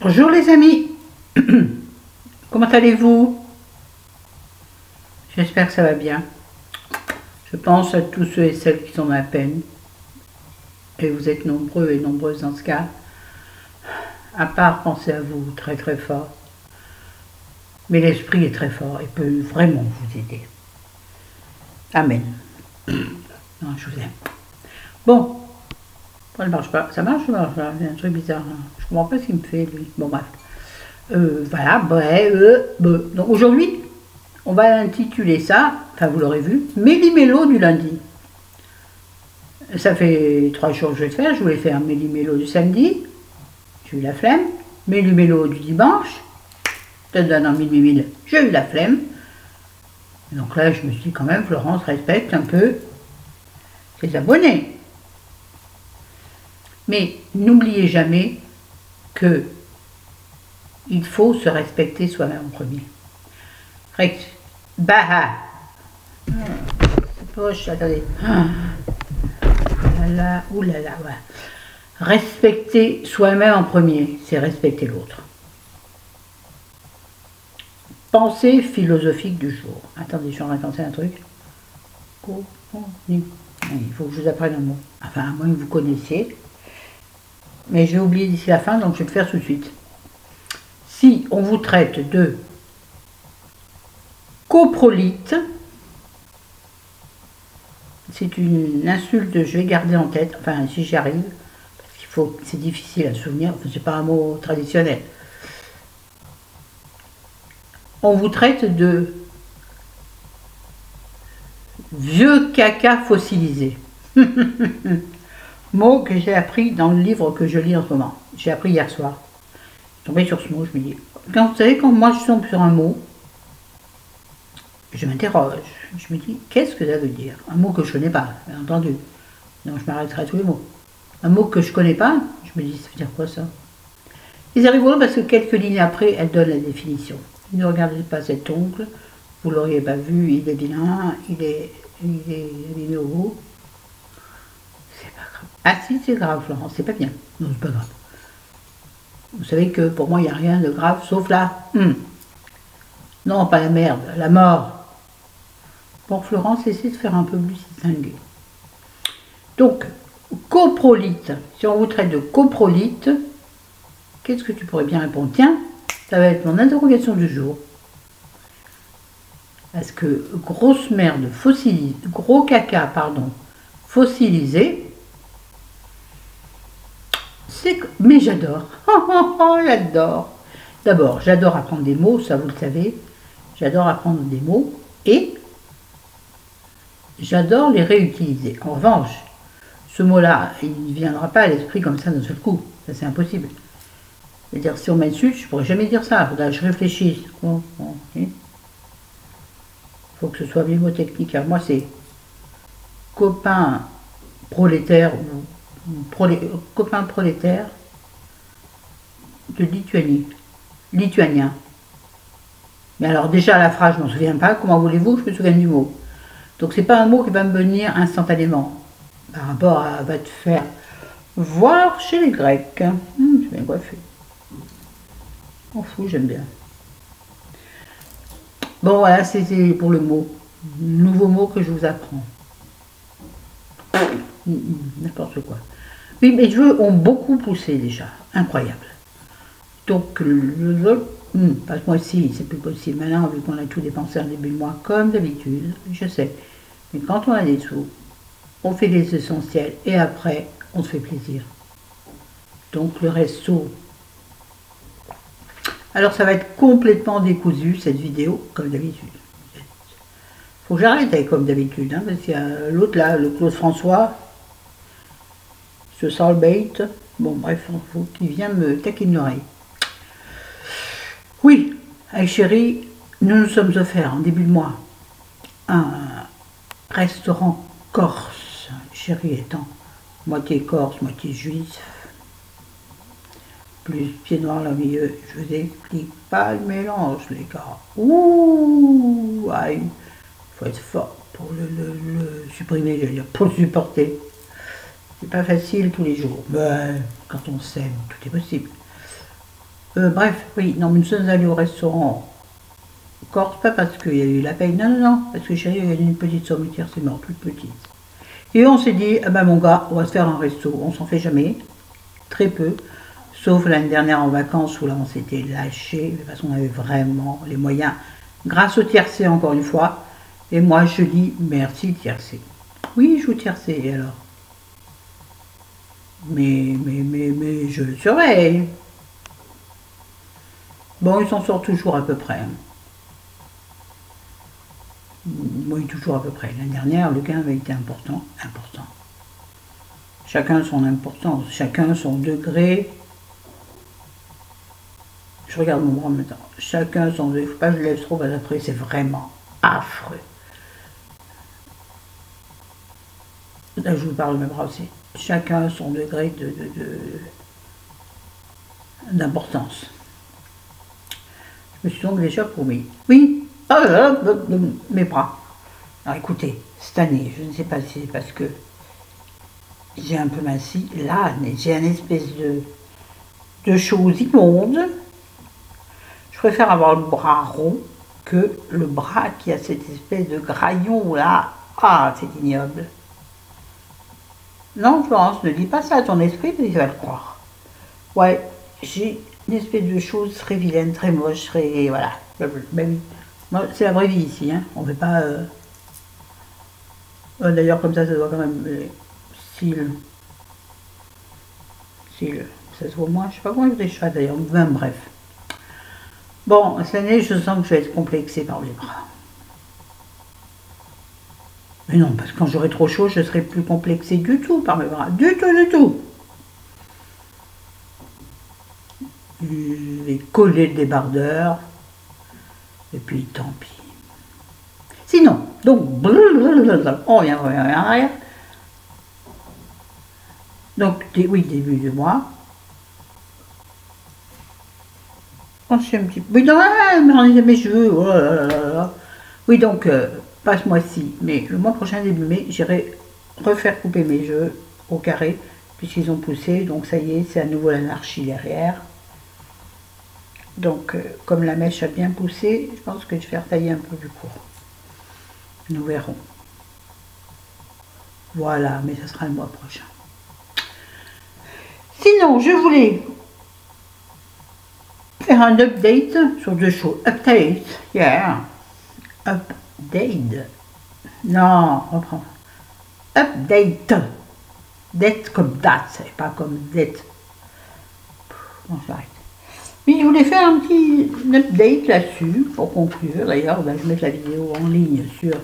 Bonjour les amis, comment allez-vous? J'espère que ça va bien. Je pense à tous ceux et celles qui sont dans la peine, et vous êtes nombreux et nombreuses dans ce cas. À part penser à vous très très fort, mais l'esprit est très fort et peut vraiment vous aider. Amen. Non, je vous aime. Bon, ça ne marche pas, ça marche ou ça marche pas? Il y a un truc bizarre, hein. Je comprends pas ce qu'il me fait lui. Bon bref. Voilà, donc aujourd'hui, on va intituler ça, enfin vous l'aurez vu, Méli-Mélo du lundi. Ça fait 3 jours que je vais le faire, je voulais faire Méli-Mélo du samedi, j'ai eu la flemme, Méli-Mélo du dimanche, dans mille, j'ai eu la flemme. Et donc là, je me suis dit quand même, Florence, respecte un peu ses abonnés. Mais n'oubliez jamais que il faut se respecter soi-même en premier. Poche, attendez. Oulala, ouais. Respecter soi-même en premier, c'est respecter l'autre. Pensée philosophique du jour. Attendez, je suis en train de penser à un truc. Il faut que je vous apprenne un mot. Enfin, à moins que vous connaissiez. Mais j'ai oublié d'ici la fin, donc je vais le faire tout de suite. Si on vous traite de coprolite, c'est une insulte, je vais garder en tête, enfin si j'y arrive, parce qu'il faut, c'est difficile à se souvenir, c'est pas un mot traditionnel. On vous traite de vieux caca fossilisé. Mot que j'ai appris dans le livre que je lis en ce moment. J'ai appris hier soir. Je suis tombée sur ce mot, je me dis, vous savez, quand moi je tombe sur un mot, je m'interroge, je me dis, qu'est-ce que ça veut dire? Un mot que je connais pas, bien entendu. Donc je m'arrêterai à tous les mots. Un mot que je connais pas, je me dis, ça veut dire quoi ça? Et c'est rigolo parce que quelques lignes après, elle donne la définition. Ne regardez pas cet ongle, vous l'auriez pas vu, il est vilain, il est nouveau. C'est pas grave. Ah si, c'est grave, Florence, c'est pas bien. Non, c'est pas grave. Vous savez que pour moi, il n'y a rien de grave, sauf là. Non, pas la merde, la mort. Pour Florence, essayez de faire un peu plus distingué. Donc, coprolite. Si on vous traite de coprolite, qu'est-ce que tu pourrais bien répondre? Tiens, ça va être mon interrogation du jour. Parce que grosse merde fossilisée, gros caca, pardon, fossilisé, c'est... Mais j'adore. J'adore. D'abord, j'adore apprendre des mots, ça vous le savez. J'adore apprendre des mots et j'adore les réutiliser. En revanche, ce mot-là, il ne viendra pas à l'esprit comme ça d'un seul coup. Ça, c'est impossible. C'est-à-dire, si on m'insulte, je ne pourrais jamais dire ça. Il faudra que je réfléchisse. Il faut que ce soit mnémotechnique. Alors moi, c'est copain prolétaire ou copain prolétaire de Lituanie. Lituanien. Mais alors déjà, la phrase, je ne m'en souviens pas. Comment voulez-vous que je me souvienne du mot? Donc, c'est pas un mot qui va me venir instantanément. Par rapport à va te faire voir chez les Grecs. Je vais me coiffer. On fout, j'aime bien. Bon, voilà, c'était pour le mot. Nouveau mot que je vous apprends. N'importe quoi. Oui, mes cheveux ont beaucoup poussé déjà. Incroyable. Donc, pas ce mois-ci, c'est plus possible. Maintenant, vu qu'on a tout dépensé en début de mois, comme d'habitude, je sais. Mais quand on a des sous, on fait les essentiels et après, on se fait plaisir. Donc, le resto. Alors, ça va être complètement décousu, cette vidéo, comme d'habitude. Faut que j'arrête avec comme d'habitude, hein, parce qu'il y a l'autre là, le Claude François, ce Salbait, bon bref, qui vient me taquiner l'oreille. Oui, avec chérie, nous nous sommes offerts en début de mois un restaurant corse, chérie étant moitié corse, moitié juif, plus pied noir là au milieu, je vous explique pas le mélange les gars. Ouh, aïe, faut être fort pour le supprimer, je veux dire, pour le supporter. C'est pas facile tous les jours, mais quand on s'aime, tout est possible. Bref, oui, non, mais nous sommes allés au restaurant Corse, pas parce qu'il y a eu la paye, non, non, non, parce que chérie, il y a une petite sommetière, c'est mort, toute petite. Et on s'est dit, ah ben mon gars, on va se faire un resto, on s'en fait jamais, très peu, sauf l'année dernière en vacances où là on s'était lâché, parce qu'on avait vraiment les moyens, grâce au tiercé encore une fois, et moi je dis merci tiercé. Oui, je vous tiercé alors. Mais je le surveille. Bon, il s'en sort toujours à peu près. Oui, toujours à peu près. L'année dernière, le gain avait été important. Important. Chacun son importance, chacun son degré. Je regarde mon bras maintenant. Chacun son degré. Il ne faut pas que je lève trop, parce qu'après, c'est vraiment affreux. Là, je vous parle de mes bras aussi. Chacun son degré d'importance. Je me suis donc déjà promis. Oui, mes bras. Alors écoutez, cette année, je ne sais pas si c'est parce que j'ai un peu minci, là, j'ai une espèce de chose immonde. Je préfère avoir le bras rond que le bras qui a cette espèce de graillon là. Ah, c'est ignoble. Non, Florence, ne dis pas ça à ton esprit, mais il va le croire. Ouais, j'ai une espèce de chose très vilaine, très moche, très... voilà. Ben oui. C'est la vraie vie ici, hein. On ne fait pas... D'ailleurs, comme ça doit quand même... ça se voit moins, je sais pas comment je les fasse d'ailleurs, enfin, bref. Bon, cette année, je sens que je vais être complexée par les bras. Mais non, parce que quand j'aurai trop chaud, je serai plus complexée du tout par mes bras. Du tout, du tout. Je vais coller le débardeur. Et puis, tant pis. Sinon, donc, on revient en arrière. Donc, oui, début du mois. On se fait un petit peu. Oui, non, mais mes cheveux. Oh là là là. Oui, donc, pas ce mois-ci, mais le mois prochain, début mai, j'irai refaire couper mes cheveux au carré, puisqu'ils ont poussé. Donc, ça y est, c'est à nouveau l'anarchie derrière. Donc, comme la mèche a bien poussé, je pense que je vais retailler un peu plus court. Nous verrons. Voilà, mais ce sera le mois prochain. Sinon, je voulais faire un update sur deux choses. Update, yeah. Update. Non, reprends. Update. Date comme date, et pas comme date. Bon, j'arrête. Oui, je voulais faire un petit update là-dessus, pour conclure. D'ailleurs, je vais mettre la vidéo en ligne sur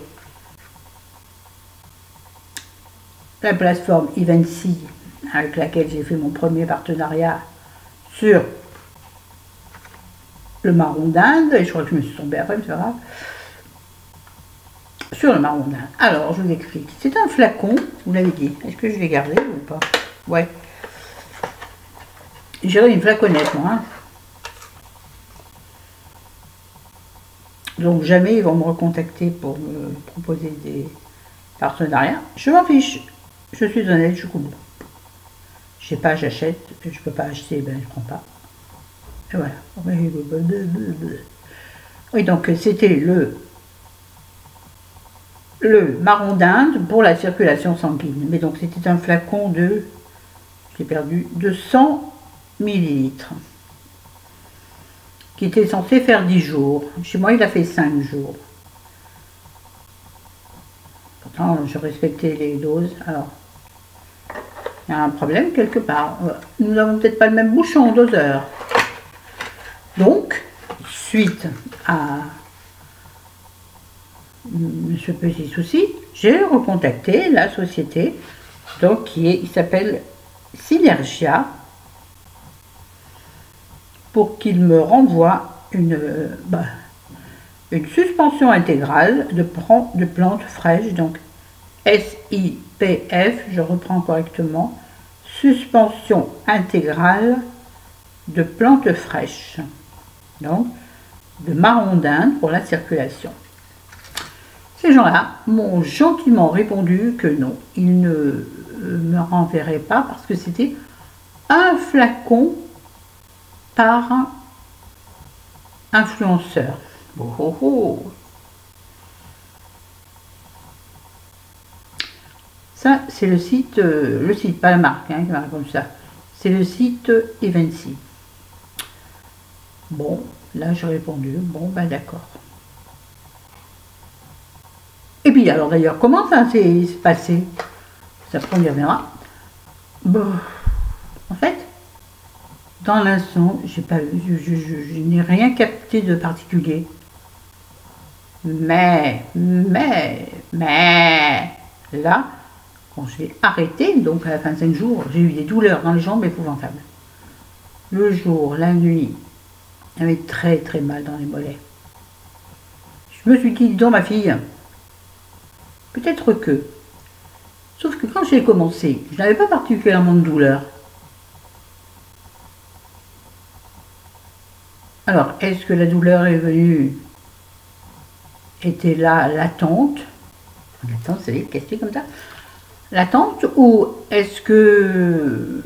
la plateforme Evency, avec laquelle j'ai fait mon premier partenariat sur le marron d'Inde, et je crois que je me suis tombée après, mais c'est pas grave. Sur le marron d'Inde. Alors, je vous explique. C'est un flacon, vous l'avez dit. Est-ce que je vais garder ou pas? Ouais. J'ai une flaconnette, moi. Hein. Donc, jamais ils vont me recontacter pour me proposer des partenariats. Je m'en fiche. Je suis honnête, je coupe. Je sais pas, j'achète. Je peux pas acheter, ben je prends pas. Et voilà. Oui, donc c'était le marron d'Inde pour la circulation sanguine. Mais donc c'était un flacon de, j'ai perdu, de 100 millilitres, qui était censé faire 10 jours. Chez moi, il a fait 5 jours. Pourtant, je respectais les doses. Alors, il y a un problème quelque part. Nous n'avons peut-être pas le même bouchon doseur. Donc, suite à ce petit souci, j'ai recontacté la société, donc il s'appelle Synergia, pour qu'il me renvoie une suspension intégrale de plantes fraîches, donc SIPF, je reprends correctement, suspension intégrale de plantes fraîches, donc de marron d'Inde pour la circulation. Ces gens-là m'ont gentiment répondu que non, ils ne me renverraient pas parce que c'était un flacon par influenceur. Oh, oh, oh. Ça, c'est le site, pas la marque hein, qui m'a répondu ça. C'est le site Evency. Bon, là j'ai répondu, bon ben d'accord. Et puis alors d'ailleurs, comment ça s'est passé? Ça on y reviendra. Bon, en fait, dans l'instant, j'ai pas, je n'ai rien capté de particulier. Mais, là, quand j'ai arrêté, donc à la fin de 5 jours, j'ai eu des douleurs dans les jambes épouvantables. Le jour, la nuit, j'avais très très mal dans les mollets. Je me suis dit, dans ma fille, peut-être que. Sauf que quand j'ai commencé, je n'avais pas particulièrement de douleur. Alors, est-ce que la douleur est venue, était là, latente? Latente, c'est question comme ça. Latente, ou est-ce que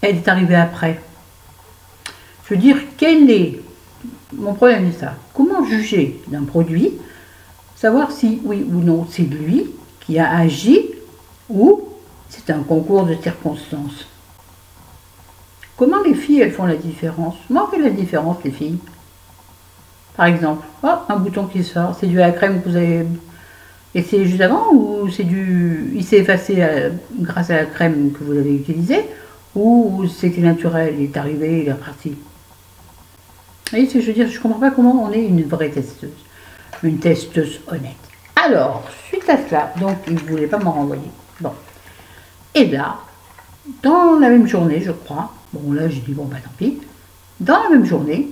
elle est arrivée après? Je veux dire, quel est mon problème? C'est ça. Comment juger d'un produit, savoir si oui ou non c'est lui qui a agi ou c'est un concours de circonstances? Comment les filles elles font la différence? Comment on fait la différence les filles? Par exemple, oh, un bouton qui sort, c'est dû à la crème que vous avez essayé juste avant, ou c'est dû, il s'est effacé grâce à la crème que vous avez utilisée, ou c'était naturel, il est arrivé, il est reparti. Vous voyez, je veux dire, je ne comprends pas comment on est une vraie testeuse, une testeuse honnête. Alors, suite à cela, donc il ne voulait pas m'en renvoyer. Bon. Et là, dans la même journée, je crois, bon là j'ai dit bon bah tant pis, dans la même journée,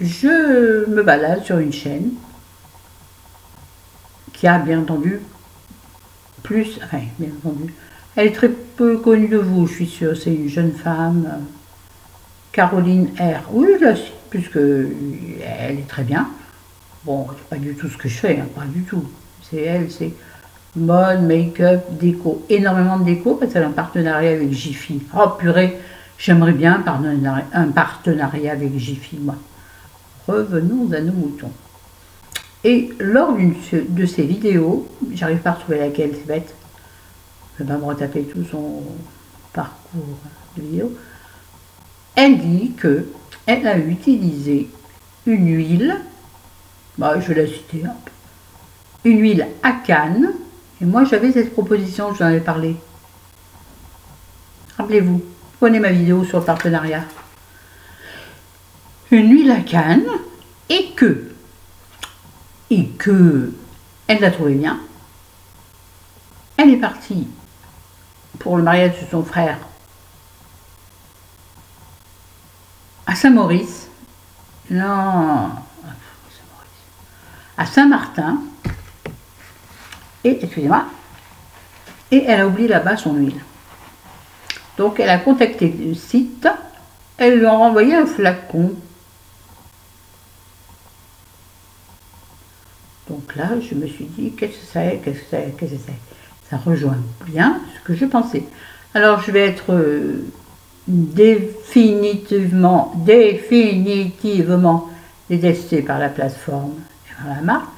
je me balade sur une chaîne qui a bien entendu plus, enfin bien entendu, elle est très peu connue de vous, je suis sûre, c'est une jeune femme, Caroline R. Oui, là, puisque elle est très bien. Bon, c'est pas du tout ce que je fais, hein, pas du tout. C'est elle, c'est mode, make-up, déco, énormément de déco, parce qu'elle a un partenariat avec Jiffy. Oh purée, j'aimerais bien un partenariat avec Jiffy, moi. Revenons à nos moutons. Et lors d'une de ces vidéos, j'arrive pas à retrouver laquelle, c'est bête, je vais pas me retaper tout son parcours de vidéo, elle dit que elle a utilisé une huile, bah, je vais la citer, hein, une huile à canne, et moi j'avais cette proposition, je vous en avais parlé. Rappelez-vous, prenez ma vidéo sur le partenariat. Une huile à canne, et que elle l'a trouvé bien. Elle est partie pour le mariage de son frère à Saint-Maurice, non, à Saint-Martin, et excusez-moi, et elle a oublié là-bas son huile. Donc elle a contacté le site, elles lui ont renvoyé un flacon. Donc là, je me suis dit, qu'est-ce que c'est, qu'est-ce que c'est, qu'est-ce que c'est? Ça rejoint bien ce que je pensais. Alors je vais être définitivement détesté par la plateforme et par la marque.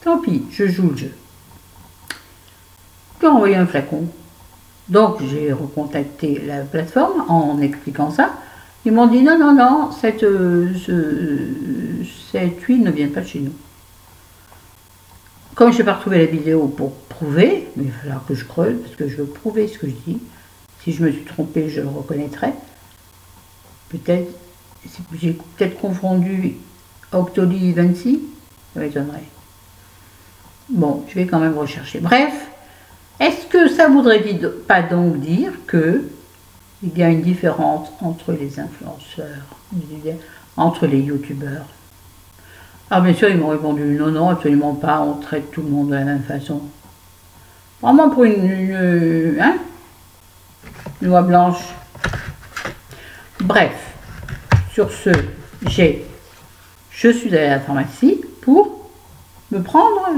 Tant pis, je joue le jeu. Je lui ai envoyé un flacon. Donc j'ai recontacté la plateforme en expliquant ça. Ils m'ont dit non, cette huile ne vient pas de chez nous. Comme je n'ai pas retrouvé la vidéo pour prouver, mais il va falloir que je creuse parce que je veux prouver ce que je dis. Si je me suis trompée, je le reconnaîtrai. Peut-être, j'ai peut-être confondu Octoly et Evency, ça m'étonnerait. Bon, je vais quand même rechercher. Bref, est-ce que ça voudrait pas donc dire que il y a une différence entre les influenceurs, entre les youtubeurs? Alors bien sûr, ils m'ont répondu non, absolument pas, on traite tout le monde de la même façon. Vraiment pour une loi blanche. Bref, sur ce, je suis allée à la pharmacie pour me prendre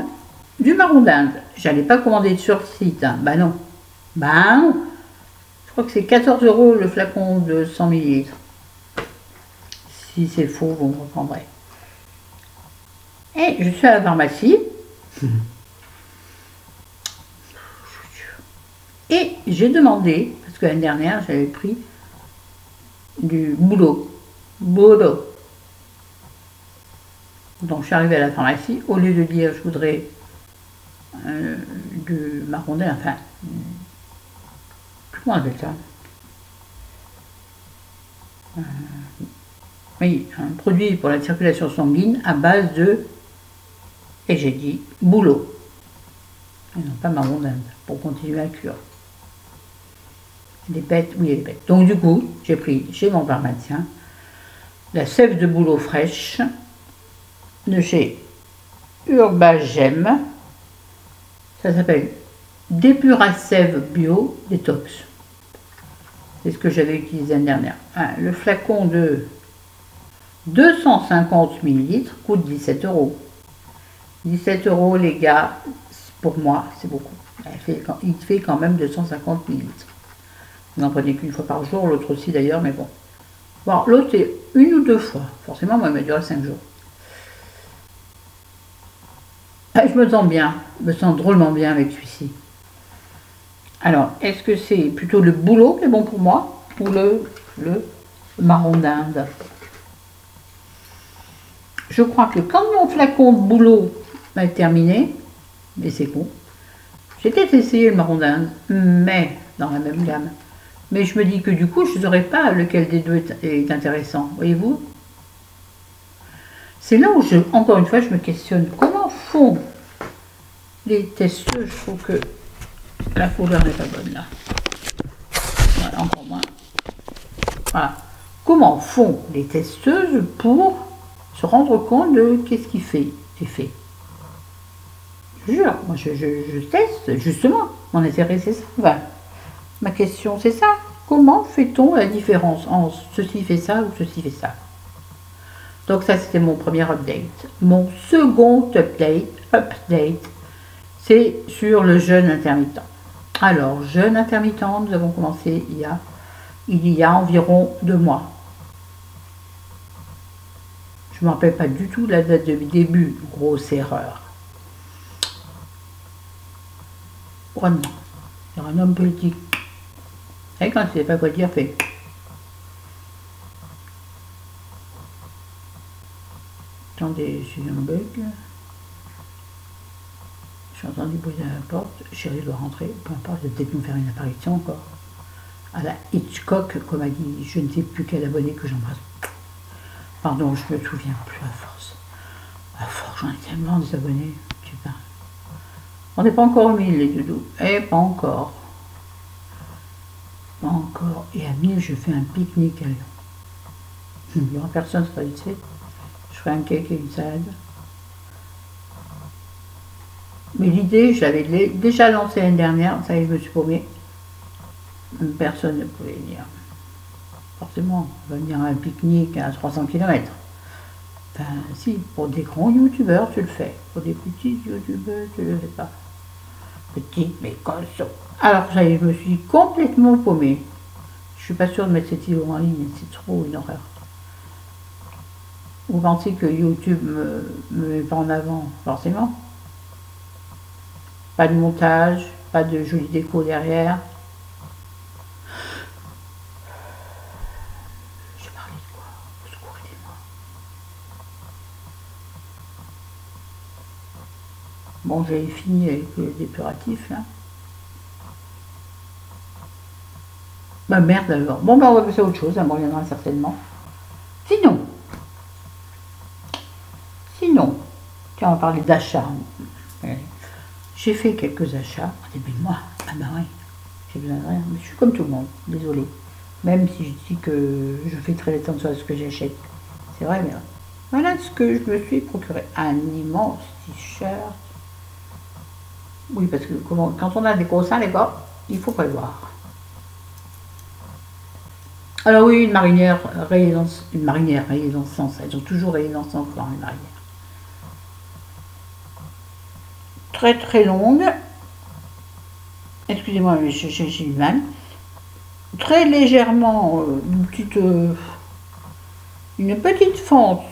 du marron d'Inde. J'allais pas commander sur le site, hein. Bah non. Bah non. Je crois que c'est 14 € le flacon de 100 ml. Si c'est faux, vous me reprendrez. Et je suis à la pharmacie. Et j'ai demandé, parce que l'année dernière, j'avais pris du boulot. Donc je suis arrivée à la pharmacie, au lieu de dire je voudrais du marrondaine, enfin, comment on appelle ça, oui, un produit pour la circulation sanguine à base de, et j'ai dit boulot, et non pas marrondaine, pour continuer à cure. Les bêtes, oui, les bêtes. Donc du coup, j'ai pris chez mon pharmacien la sève de bouleau fraîche de chez Urbagem. Ça s'appelle Depurasève Bio Détox. C'est ce que j'avais utilisé l'année dernière. Le flacon de 250 ml coûte 17 €. 17 € les gars, pour moi, c'est beaucoup. Il fait quand même 250 ml. Vous n'en prenez qu'une fois par jour, l'autre aussi d'ailleurs, mais bon. Bon, l'autre c'est une ou deux fois. Forcément, moi, il m'a duré 5 jours. Je me sens bien, je me sens drôlement bien avec celui-ci. Alors, est-ce que c'est plutôt le boulot qui est bon pour moi ou le marron d'Inde? Je crois que quand mon flacon de boulot va être terminé, mais c'est con, j'ai peut-être essayé le marron d'Inde, mais dans la même gamme. Mais je me dis que du coup, je ne saurais pas lequel des deux est intéressant, voyez-vous? C'est là où, encore une fois, je me questionne. Comment font les testeurs? Je trouve que la couleur n'est pas bonne là. Voilà, encore moins. Voilà. Comment font les testeuses pour se rendre compte de qu'est-ce qui fait effet? Je jure, moi je teste, justement. Mon intérêt c'est ça. Enfin, ma question c'est ça. Comment fait-on la différence entre ceci fait ça ou ceci fait ça? Donc ça c'était mon premier update. Mon second update, c'est sur le jeûne intermittent. Alors, jeûne intermittent, nous avons commencé il y a environ 2 mois. Je ne me rappelle pas du tout la date de début, grosse erreur. Vraiment, c'est un homme politique. Et quand tu ne sais pas quoi dire, fait. Attendez, j'ai un bug. J'ai entendu bruit à la porte. Chérie doit rentrer. Peu importe, elle va peut-être nous faire une apparition encore. À la Hitchcock, comme a dit je ne sais plus quel abonné que j'embrasse. Pardon, je me souviens plus à force. À force, j'en ai tellement des abonnés. Putain. On n'est pas encore au 1000 les doudous. Eh, pas encore. Pas encore. Et à 1000, je fais un pique-nique à Lyon. Il n'y aura personne, ça va être fait. Je ferai un cake et une salade. Mais l'idée, je l'avais déjà lancée l'année dernière. Ça y est, je me suis paumée. Personne ne pouvait venir. Forcément, on va venir à un pique-nique à 300 km. Enfin, si, pour des grands youtubeurs, tu le fais. Pour des petits youtubeurs, tu le fais pas. Petite, mais costaud. Alors, ça y est, je me suis complètement paumée. Je suis pas sûre de mettre cette vidéo en ligne, c'est trop une horreur. Vous pensez que YouTube me met pas en avant? Forcément. Pas de montage, pas de jolie déco derrière. Je parlais de quoi? Au secours, aidez-moi. Bon, j'ai fini avec le dépuratif là. Bah merde alors. Bon, bah on va passer à autre chose, ça me reviendra certainement. Sinon, tiens, on va parler d'achat. J'ai fait quelques achats au début de mois. Ah bah oui, j'ai besoin de rien. Mais je suis comme tout le monde, désolée. Même si je dis que je fais très attention à ce que j'achète. C'est vrai, mais voilà ce que je me suis procuré. Un immense t-shirt. Oui, parce que quand on a des gros seins, les gars, il faut prévoir. Alors oui, une marinière rayée dans le sens. Elles ont toujours rayé dans le sens dans les marinières. Très très longue. Excusez-moi, mais j'ai du mal. Très légèrement, une une petite fente.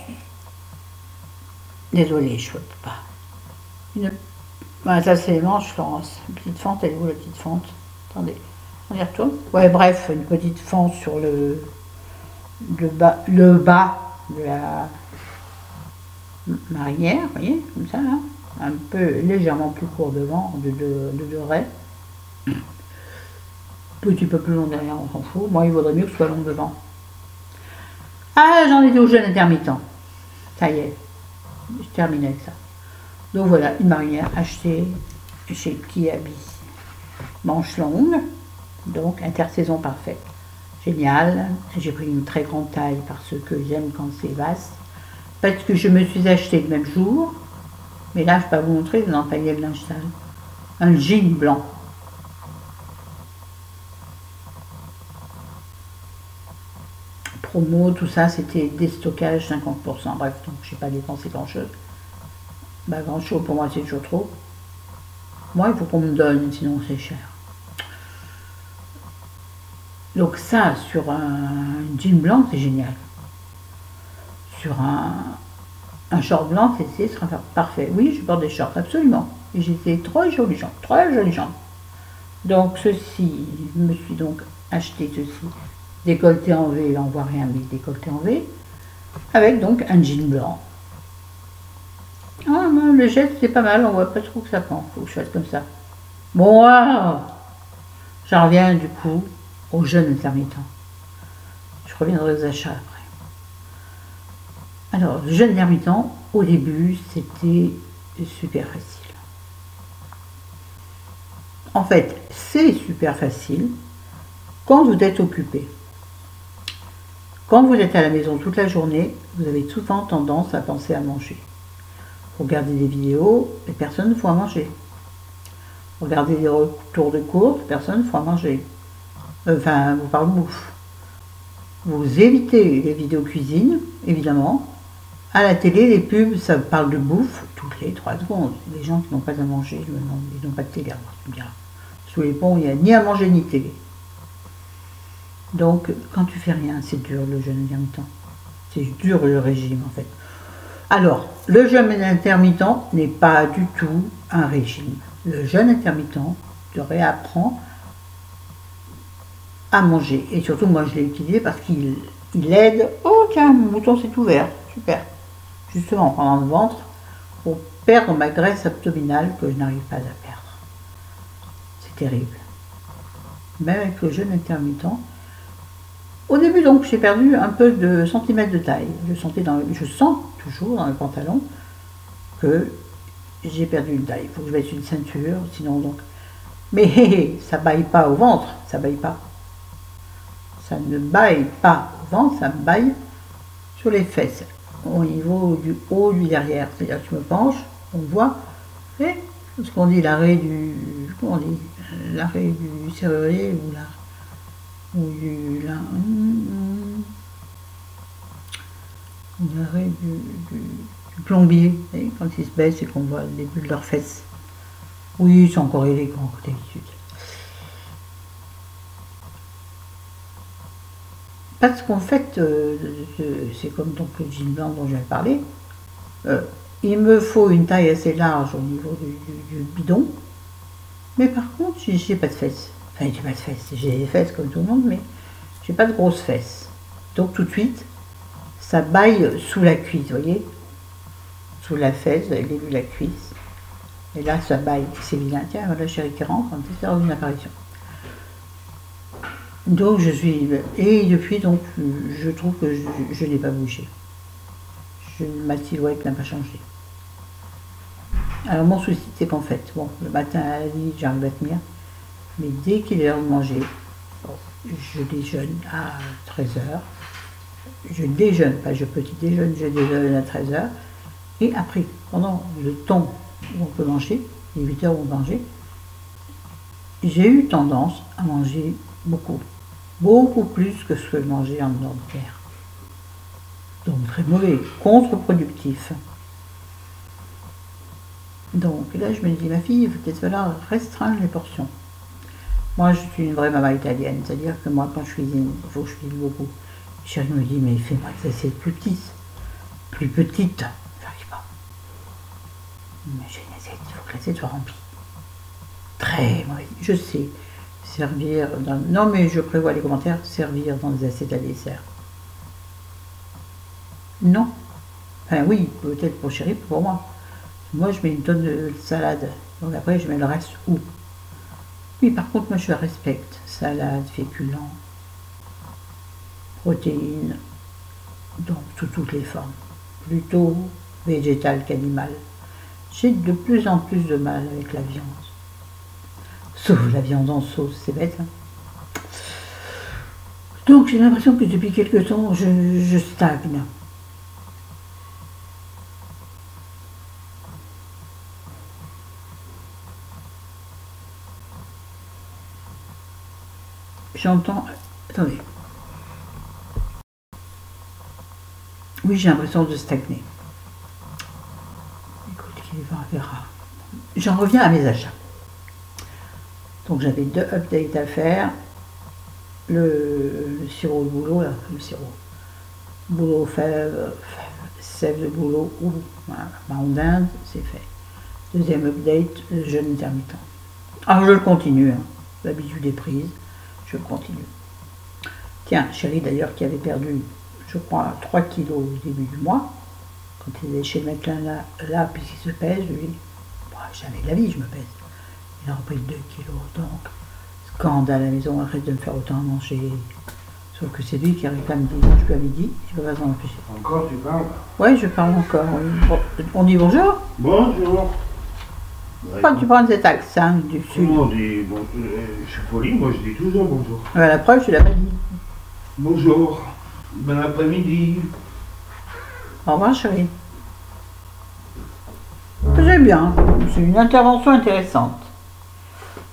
Désolée, je ne peux pas. Voilà, ça c'est les manches, Florence. Une petite fente, elle est où la petite fente? Attendez, on y retourne. Ouais, bref, une petite fente sur le bas de la marinière, vous voyez, comme ça, là. Un peu légèrement plus court devant, de deux raies. Petit peu plus long derrière, on s'en fout. Moi, il vaudrait mieux que ce soit long devant. Ah, j'en étais au jeûne intermittent. Ça y est, je termine avec ça. Donc voilà, une marinière achetée chez Kiabi. Manche longue, donc intersaison parfaite. Génial. J'ai pris une très grande taille parce que j'aime quand c'est vaste. Parce que je me suis acheté le même jour. Mais là, je ne vais pas vous montrer dans le panier de linge sale. Un jean blanc. Promo, tout ça, c'était déstockage 50%. Bref, donc je n'ai pas dépensé grand-chose. Bah, grand-chose, pour moi, c'est toujours trop. Moi, il faut qu'on me donne, sinon c'est cher. Donc ça, sur un jean blanc, c'est génial. Sur un short blanc, c'est sera parfait. Oui, je porte des shorts, absolument. Et j'étais très jolie jambe, très jolie jambe. Donc ceci, je me suis donc acheté ceci, décolleté en V, on voit rien, mais décolleté en V, avec donc un jean blanc. Ah, non, le geste c'est pas mal, on voit pas trop que ça prend, faut que je fasse comme ça. Bon, j'en reviens du coup au jeûne intermittent. Je reviendrai aux achats après. Alors, le jeûne intermittent, au début, c'était super facile. En fait, c'est super facile quand vous êtes occupé. Quand vous êtes à la maison toute la journée, vous avez souvent tendance à penser à manger. Vous regardez des vidéos, les personnes font à manger. Regardez des retours de cours, personne ne fera manger. Enfin, vous parlez bouffe. Vous évitez les vidéos cuisine, évidemment. À la télé, les pubs, ça parle de bouffe toutes les 3 secondes. Les gens qui n'ont pas à manger, ils n'ont pas de télé. Sous les ponts, il n'y a ni à manger ni télé. Donc, quand tu fais rien, c'est dur le jeûne intermittent. C'est dur le régime, en fait. Alors, le jeûne intermittent n'est pas du tout un régime. Le jeûne intermittent te réapprend à manger. Et surtout, moi, je l'ai utilisé parce qu'il aide. Oh, tiens, mon bouton s'est ouvert. Super. Justement, pendant le ventre, pour perdre ma graisse abdominale que je n'arrive pas à perdre. C'est terrible. Même avec le jeûne intermittent. Au début, donc, j'ai perdu un peu de centimètres de taille. Je sens toujours dans le pantalon que j'ai perdu une taille. Il faut que je mette une ceinture, sinon donc. Mais ça baille pas au ventre, ça baille pas. Ça ne baille pas au ventre, ça baille sur les fesses, au niveau du haut du derrière. C'est-à-dire que je me penche, on voit, et ce qu'on dit, l'arrêt du. Comment on dit? L'arrêt du serrurier ou l'arrêt. L'arrêt du plombier, et quand ils se baissent et qu'on voit le début de leurs fesses. Oui, c'est encore élégant d'habitude. Parce qu'en fait, c'est comme donc le jean blanc dont j'avais parlé, il me faut une taille assez large au niveau du bidon, mais par contre, j'ai pas de fesses. Enfin, j'ai pas de fesses, j'ai des fesses comme tout le monde, mais j'ai pas de grosses fesses. Donc tout de suite, ça baille sous la cuisse, vous voyez? Sous la fesse, vous avez vu la cuisse. Et là, ça baille, c'est vilain. Tiens, voilà chérie qui rentre, on peut faire une apparition. Donc je suis... Et depuis, donc, je trouve que je n'ai pas bougé. Ma silhouette n'a pas changé. Alors mon souci, c'est qu'en fait, bon, le matin à la nuit, j'arrive à tenir. Mais dès qu'il est l'heure de manger, je déjeune à 13h. Je déjeune, pas je petit déjeune, je déjeune à 13h. Et après, pendant le temps où on peut manger, les 8 heures où on peut manger, j'ai eu tendance à manger beaucoup. Beaucoup plus que ce que je mangeais en ordinaire. Donc très mauvais, contre-productif. Donc là, je me dis, ma fille, il faut peut-être falloir restreindre les portions. Moi, je suis une vraie maman italienne, c'est-à-dire que moi, quand je cuisine, il faut que je cuisine beaucoup. Chérie me dit, mais fais-moi des assiettes plus petites. Plus petites. J'arrive pas. Mais j'ai une assiette, il faut que l'assiette soit remplie. Très mauvais. Je sais. Servir dans... Non, mais je prévois les commentaires. Servir dans des assiettes à dessert. Non. Enfin, oui, peut-être pour chérie, pour moi. Moi, je mets une tonne de salade. Donc après, je mets le reste où? Oui, par contre, moi, je respecte. Salade, féculents, protéines, donc sous toutes les formes. Plutôt végétal qu'animal. J'ai de plus en plus de mal avec la viande. Sauf la viande en sauce, c'est bête. Hein. Donc j'ai l'impression que depuis quelque temps, je stagne. J'entends... Attendez. Oui, j'ai l'impression de stagner. Écoute, qui verra. J'en reviens à mes achats. Donc j'avais 2 updates à faire. Le sirop de bouleau, là, le sirop. Bouleau, fève, sève de bouleau ou marron d'Inde, c'est fait. Deuxième update, le jeûne intermittent. Alors je le continue, hein. L'habitude est prise, je continue. Tiens, chérie d'ailleurs qui avait perdu, je crois, 3 kilos au début du mois, quand il est chez le médecin là puisqu'il se pèse, lui, jamais de la vie je me pèse. Il a repris 2 kilos, donc scandale à la maison, arrête de me faire autant à manger. Sauf que c'est lui qui réclame dimanche à midi, je peux pas s'en empêcher. Encore tu parles? Oui, je parle encore. On dit bonjour? Bonjour. Quand tu prends cet accent du sud. Comment on dit bon, je suis poli, moi je dis toujours bonjour. La preuve, je l'ai pas dit. Bonjour. Bon après-midi. Au revoir, chérie. J'aime bien, c'est une intervention intéressante.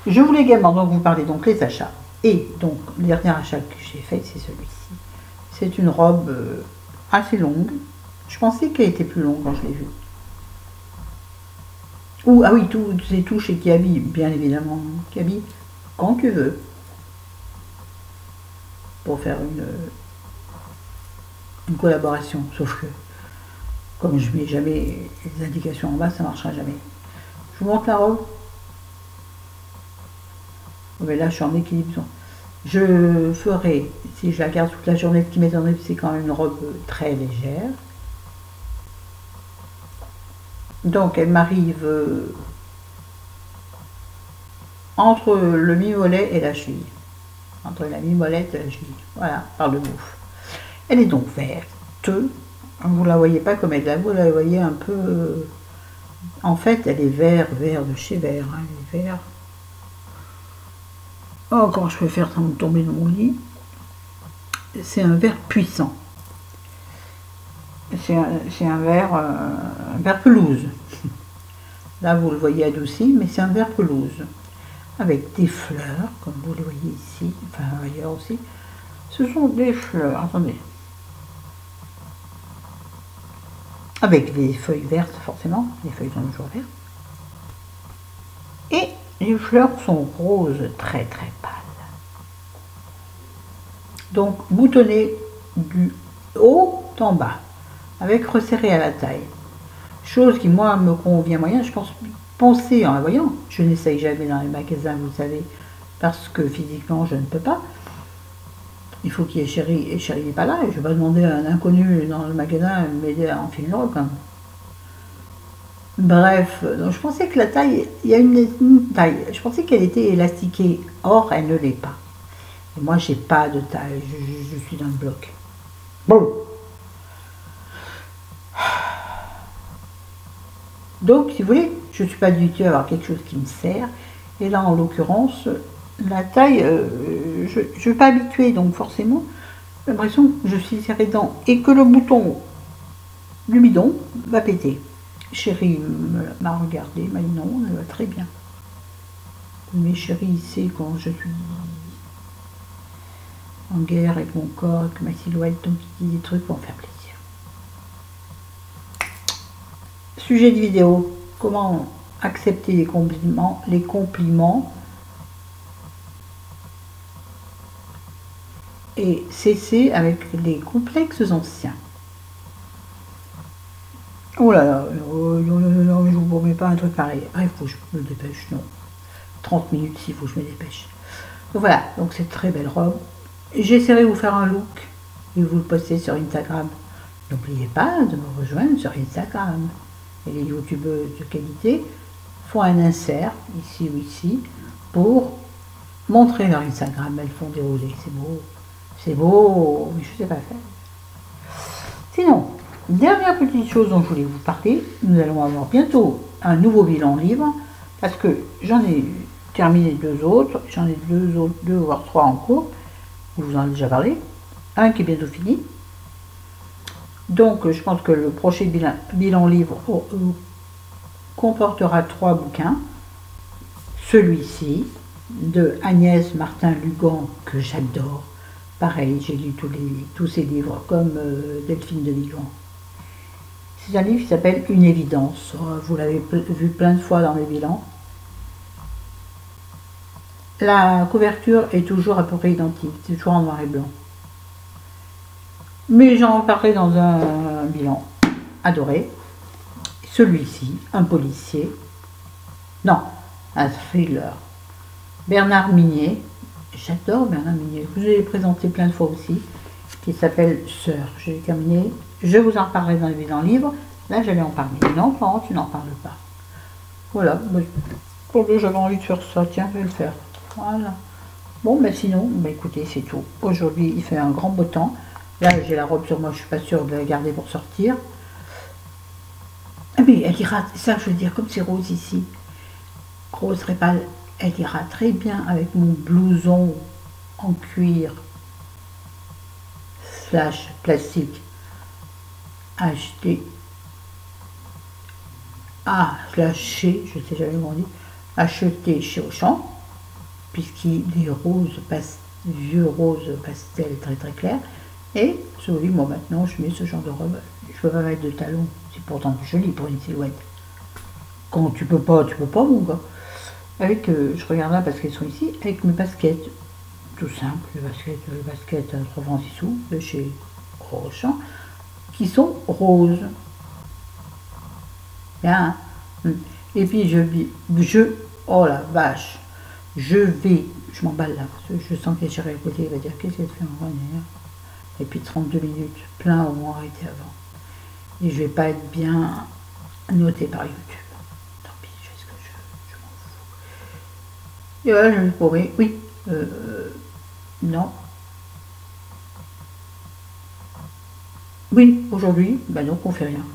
Je voulais également donc vous parler donc les achats. Et donc, le dernier achat que j'ai fait, c'est celui-ci. C'est une robe assez longue. Je pensais qu'elle était plus longue quand je l'ai vue. Ou, ah oui, c'est tout chez Kiabi, bien évidemment. Kiabi, quand tu veux. Pour faire une collaboration. Sauf que, comme je ne mets jamais les indications en bas, ça ne marchera jamais. Je vous montre la robe. Mais là, je suis en équilibre. Je ferai, si je la garde toute la journée, ce qui m'étonnerait, c'est quand même une robe très légère. Donc, elle m'arrive entre le mi-mollet et la cheville. Entre la mi-molette et la cheville. Voilà, par le bouffe. Elle est donc verte. Vous ne la voyez pas comme elle est là, vous la voyez un peu... En fait, elle est vert de chez vert. Hein, elle est vert. Oh, comment je peux faire sans me tomber dans mon lit? C'est un vert puissant. C'est un vert pelouse. Là, vous le voyez adouci, mais c'est un vert pelouse. Avec des fleurs, comme vous le voyez ici, enfin ailleurs aussi. Ce sont des fleurs, attendez. Avec des feuilles vertes, forcément. Les feuilles sont toujours vertes. Et les fleurs sont roses, très très pâles. Donc, boutonnées du haut en bas, avec resserré à la taille. Chose qui, moi, me convient moyen. Je pense penser en la voyant. Je n'essaye jamais dans les magasins, vous savez, parce que physiquement, je ne peux pas. Il faut qu'il y ait chérie, et chérie n'est pas là. Et je vais pas demander à un inconnu dans le magasin de m'aider à enfiler une robe. Hein. Bref, donc je pensais que la taille, il y a une taille, je pensais qu'elle était élastiquée. Or, elle ne l'est pas. Et moi, j'ai pas de taille, je suis dans le bloc. Bon. Donc, si vous voulez, je ne suis pas habituée à avoir quelque chose qui me sert. Et là, en l'occurrence, la taille, je ne suis pas habituée, donc forcément, j'ai l'impression que je suis serrée dedans et que le bouton du bidon va péter. Chérie m'a regardé, m'a dit non, elle va très bien. Mais chérie, c'est quand je suis en guerre avec mon corps, avec ma silhouette, donc il dit des trucs pour me faire plaisir. Sujet de vidéo, comment accepter les compliments et cesser avec les complexes anciens. Oh là là, non, je vous promets pas un truc pareil. Bref, faut que je me dépêche, non. 30 minutes s'il faut que je me dépêche. Donc voilà, donc cette très belle robe. J'essaierai de vous faire un look et vous le postez sur Instagram. N'oubliez pas de me rejoindre sur Instagram. Et les youtubeuses de qualité font un insert, ici ou ici, pour montrer leur Instagram. Elles font dérouler, c'est beau, mais je ne sais pas faire. Sinon, dernière petite chose dont je voulais vous parler, nous allons avoir bientôt un nouveau bilan livre, parce que j'en ai terminé 2 autres, j'en ai 2 voire 3 en cours, je vous en ai déjà parlé, un qui est bientôt fini. Donc je pense que le prochain bilan livre comportera 3 bouquins. Celui-ci, de Agnès Martin-Lugan, que j'adore. Pareil, j'ai lu tous ses livres, comme Delphine de Vigan. C'est un livre qui s'appelle Une évidence. Vous l'avez vu plein de fois dans les bilans. La couverture est toujours à peu près identique, c'est toujours en noir et blanc. Mais j'en parlerai dans un bilan adoré. Celui-ci, un policier. Non, un thriller. Bernard Minier. J'adore Bernard Minier. Je vous l'ai présenté plein de fois aussi. Qui s'appelle Sœur. J'ai terminé. Je vous en parlerai dans les bilans livres. Là, j'allais en parler. Non, Florent, tu n'en parles pas. Voilà. J'avais envie de faire ça. Tiens, je vais le faire. Voilà. Bon, ben sinon, ben écoutez, c'est tout. Aujourd'hui, il fait un grand beau temps. Là, j'ai la robe sur moi, je suis pas sûre de la garder pour sortir. Ah mais elle ira, ça je veux dire, comme c'est rose ici, rose répale, elle ira très bien avec mon blouson en cuir / plastique acheté chez, je sais jamais comment on dit, acheté chez Auchan, puisqu'il est rose, vieux rose pastel très très clair. Et je vous dis, moi maintenant je mets ce genre de robe, je peux pas mettre de talons, c'est pourtant joli pour une silhouette. Quand tu peux pas mon gars. Avec, je regarde là parce qu'elles sont ici, avec mes baskets, tout simple, les baskets à 3 francs 6 sous de chez Auchan, qui sont roses. Bien. Et puis oh la vache, je m'emballe là, parce que je sens que j'irai à côté, il va dire qu'est-ce qu'elle fait en dernière. Et puis 32 minutes, plein au moins arrêté avant. Et je vais pas être bien noté par YouTube. Tant pis, je fais ce que je m'en fous. Et voilà, je me promets, oui, non. Oui, aujourd'hui, bah donc on fait rien.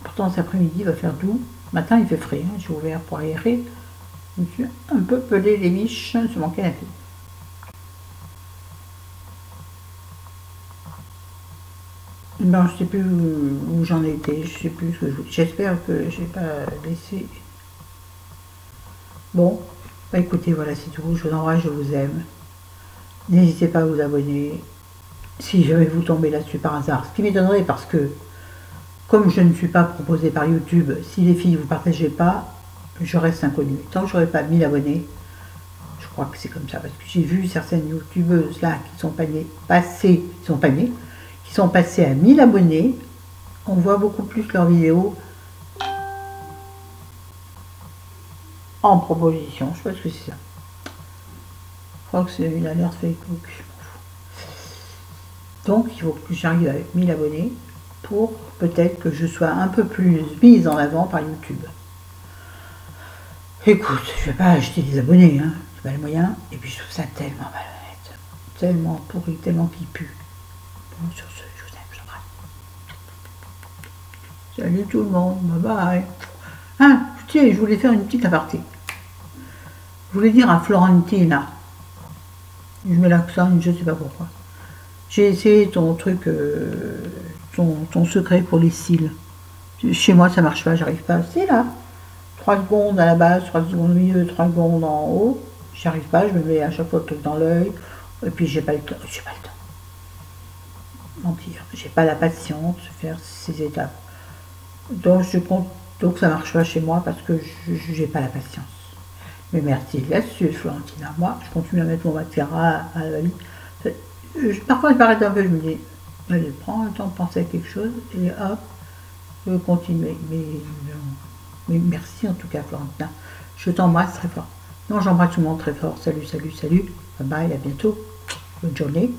Pourtant cet après-midi il va faire doux. Matin il fait frais, hein. J'ai ouvert pour aérer. Je me suis un peu pelé les miches sur mon canapé. Ben, je sais plus où j'en étais, je sais plus ce que j'espère que j'ai pas laissé. Bon, bah écoutez, voilà, c'est tout. Je vous embrasse, je vous aime. N'hésitez pas à vous abonner si je vais vous tomber là-dessus par hasard. Ce qui m'étonnerait parce que, comme je ne suis pas proposée par YouTube, si les filles ne vous partagez pas, je reste inconnue. Tant que je n'aurai pas 1000 abonnés, je crois que c'est comme ça. Parce que j'ai vu certaines youtubeuses là qui sont passées à 1000 abonnés. On voit beaucoup plus leurs vidéos en proposition. Je sais pas ce que c'est ça. Je crois que c'est une alerte Facebook. Donc il faut que j'arrive avec 1000 abonnés pour peut-être que je sois un peu plus mise en avant par YouTube. Écoute, je vais pas acheter des abonnés, hein, c'est pas le moyen. Et puis je trouve ça tellement malhonnête, tellement pourri, tellement qui pue. Bon, sur ce, je vous aime, j'embrasse. Salut tout le monde, bye bye. Ah, tiens, je voulais faire une petite aparté. Je voulais dire à Florentina, je mets l'accent, je ne sais pas pourquoi. J'ai essayé ton truc, ton secret pour les cils. Chez moi, ça marche pas, j'arrive pas. C'est là. 3 secondes à la base, 3 secondes au milieu, 3 secondes en haut. J'y arrive pas, je me mets à chaque fois le truc dans l'œil. Et puis j'ai pas le temps. Mentir. J'ai pas la patience de faire ces étapes. Donc ça marche pas chez moi parce que j'ai pas la patience. Mais merci de l'astuce, Florentina. Moi, je continue à mettre mon mascara à la vie. Parfois, je m'arrête un peu, je me dis, allez, prends le temps de penser à quelque chose et hop, je vais continuer. Mais merci en tout cas, Florentina. Je t'embrasse très fort. Non, j'embrasse tout le monde très fort. Salut, salut, salut. Bye bye, à bientôt. Bonne journée.